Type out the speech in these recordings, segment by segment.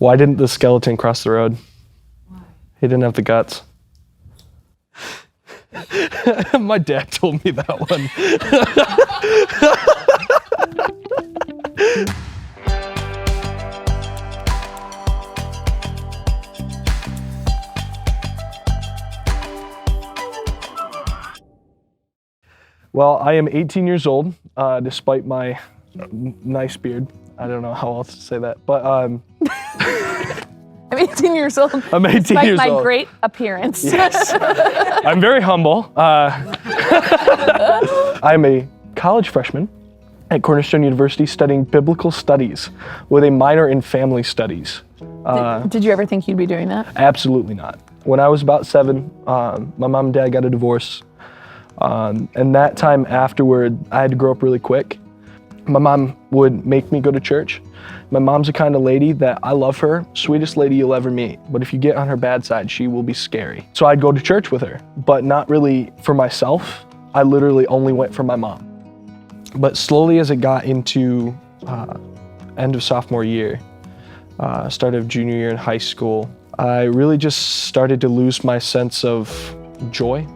Why didn't the skeleton cross the road? Why? He didn't have the guts. My dad told me that one. Well, I am 18 years old, despite my nice beard. I don't know how else to say that, but I'm 18 years old. I'm 18 despite years my old. great appearance. Yes. I'm very humble. I'm a college freshman at Cornerstone University studying biblical studies with a minor in family studies. Did you ever think you'd be doing that? Absolutely not. When I was about 7, my mom and dad got a divorce. And that time afterward, I had to grow up really quick. My mom would make me go to church. My mom's the kind of lady that I love her, sweetest lady you'll ever meet. But if you get on her bad side, she will be scary. So I'd go to church with her, but not really for myself. I literally only went for my mom. But slowly as it got into end of sophomore year, start of junior year in high school, I really just started to lose my sense of joy.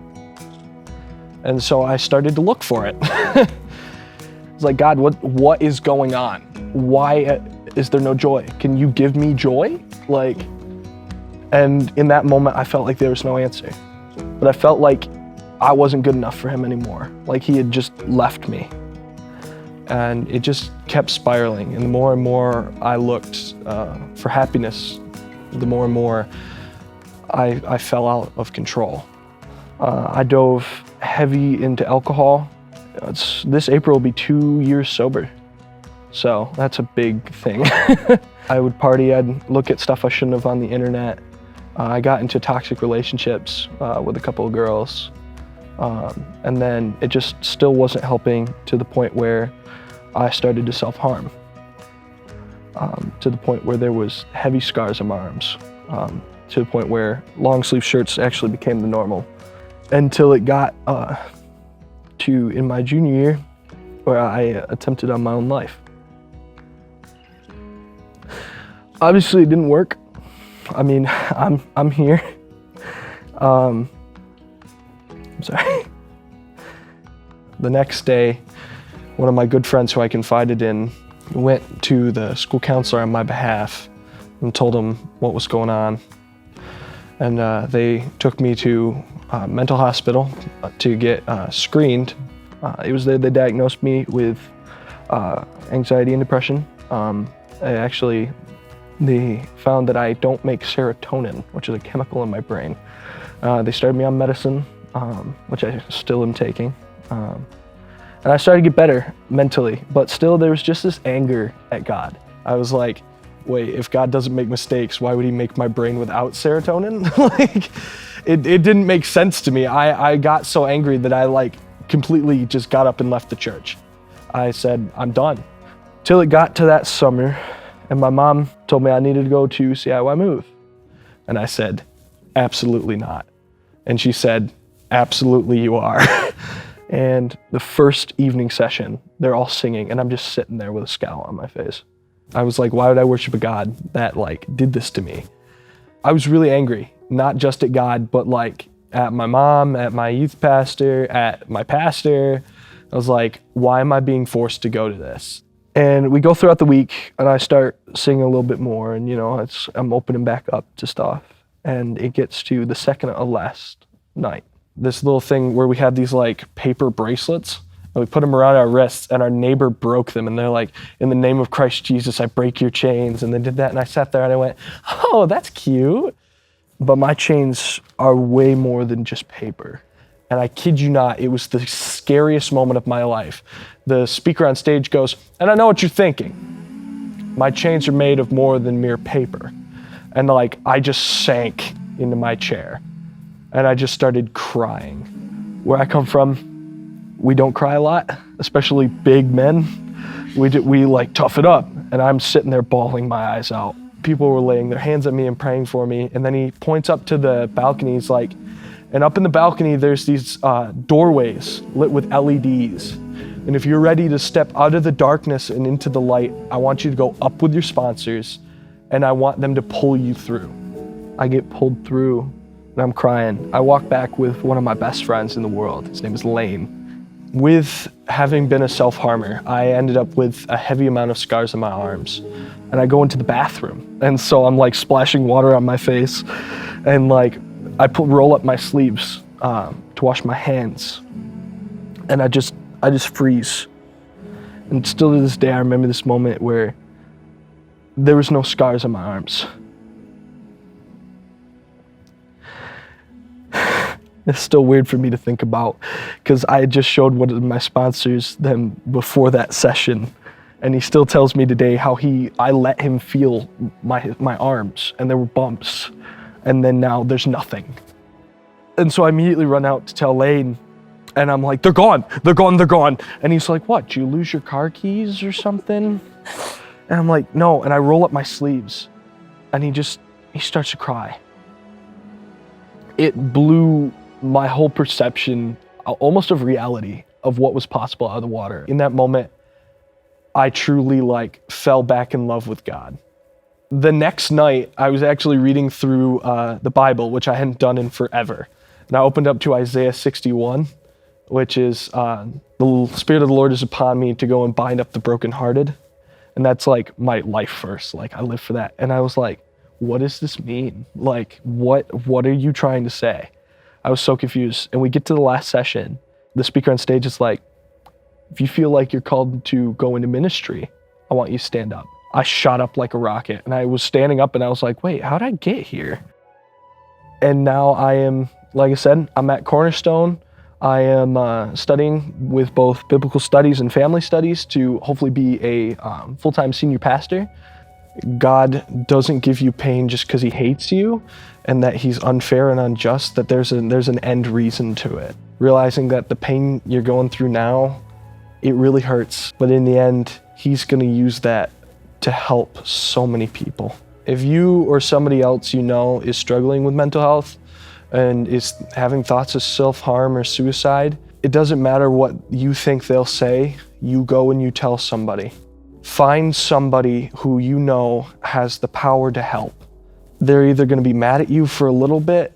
And so I started to look for it. It's like, God, what is going on? Why is there no joy? Can you give me joy? And in that moment, I felt like there was no answer. But I felt like I wasn't good enough for him anymore. Like he had just left me. And it just kept spiraling. And the more and more I looked for happiness, the more and more I fell out of control. I dove heavy into alcohol. This April will be 2 years sober. So that's a big thing. I would party, I'd look at stuff I shouldn't have on the internet. I got into toxic relationships with a couple of girls. And then it just still wasn't helping to the point where I started to self-harm. To the point where there was heavy scars on my arms. To the point where long sleeve shirts actually became the normal. Until it got to in my junior year where I attempted on my own life. Obviously it didn't work. I mean, I'm here. I'm sorry. The next day, one of my good friends who I confided in went to the school counselor on my behalf and told him what was going on. And they took me to a mental hospital to get screened. It was there they diagnosed me with anxiety and depression. They found that I don't make serotonin, which is a chemical in my brain. They started me on medicine, which I still am taking. And I started to get better mentally, but still there was just this anger at God. I was like, wait, if God doesn't make mistakes, why would he make my brain without serotonin? It didn't make sense to me. I got so angry that I completely just got up and left the church. I said, I'm done. Till it got to that summer, and my mom told me I needed to go to CIY Move. And I said, absolutely not. And she said, absolutely you are. And the first evening session, they're all singing, and I'm just sitting there with a scowl on my face. I was like, why would I worship a God that did this to me? I was really angry, not just at God, but at my mom, at my youth pastor, at my pastor. I was like, why am I being forced to go to this? And we go throughout the week and I start singing a little bit more and I'm opening back up to stuff. And it gets to the second to last night. This little thing where we had these paper bracelets and we put them around our wrists and our neighbor broke them. And they're like, in the name of Christ Jesus, I break your chains. And they did that and I sat there and I went, oh, that's cute. But my chains are way more than just paper. And I kid you not, it was the scariest moment of my life. The speaker on stage goes, and I know what you're thinking. My chains are made of more than mere paper. And I just sank into my chair. And I just started crying. Where I come from, we don't cry a lot, especially big men. We tough it up. And I'm sitting there bawling my eyes out. People were laying their hands on me and praying for me. And then he points up to the balcony. He's like, and up in the balcony, there's these doorways lit with LEDs. And if you're ready to step out of the darkness and into the light, I want you to go up with your sponsors and I want them to pull you through. I get pulled through and I'm crying. I walk back with one of my best friends in the world. His name is Lane. With having been a self-harmer, I ended up with a heavy amount of scars on my arms. And I go into the bathroom. And so I'm like splashing water on my face. And like, I roll up my sleeves to wash my hands. And I just freeze. And still to this day, I remember this moment where there was no scars on my arms. It's still weird for me to think about because I had just showed one of my sponsors them before that session, and he still tells me today how I let him feel my arms and there were bumps, and then now there's nothing. And so I immediately run out to tell Lane, and I'm like, they're gone. And he's like, what, did you lose your car keys or something? And I'm like, no, and I roll up my sleeves, and he starts to cry. It blew my whole perception, almost of reality, of what was possible out of the water. In that moment, I truly fell back in love with God. The next night, I was actually reading through the Bible, which I hadn't done in forever. And I opened up to Isaiah 61, which is, the Spirit of the Lord is upon me to go and bind up the brokenhearted. And that's like my life verse, I live for that. And I was like, what does this mean? What are you trying to say? I was so confused. And we get to the last session. The speaker on stage is like, if you feel like you're called to go into ministry, I want you to stand up. I shot up like a rocket, and I was standing up and I was like, wait, how'd I get here? And now I am, like I said, I'm at Cornerstone. I am studying with both biblical studies and family studies to hopefully be a full-time senior pastor. God doesn't give you pain just because he hates you and that he's unfair and unjust, that there's an end reason to it. Realizing that the pain you're going through now, it really hurts, but in the end, he's gonna use that to help so many people. If you or somebody else you know is struggling with mental health and is having thoughts of self-harm or suicide, it doesn't matter what you think they'll say, you go and you tell somebody. Find somebody who you know has the power to help. They're either gonna be mad at you for a little bit,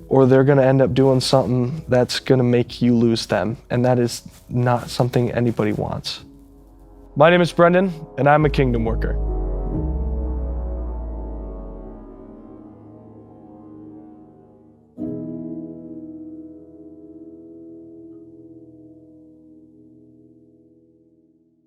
or they're gonna end up doing something that's gonna make you lose them, and that is not something anybody wants. My name is Brendan, and I'm a kingdom worker.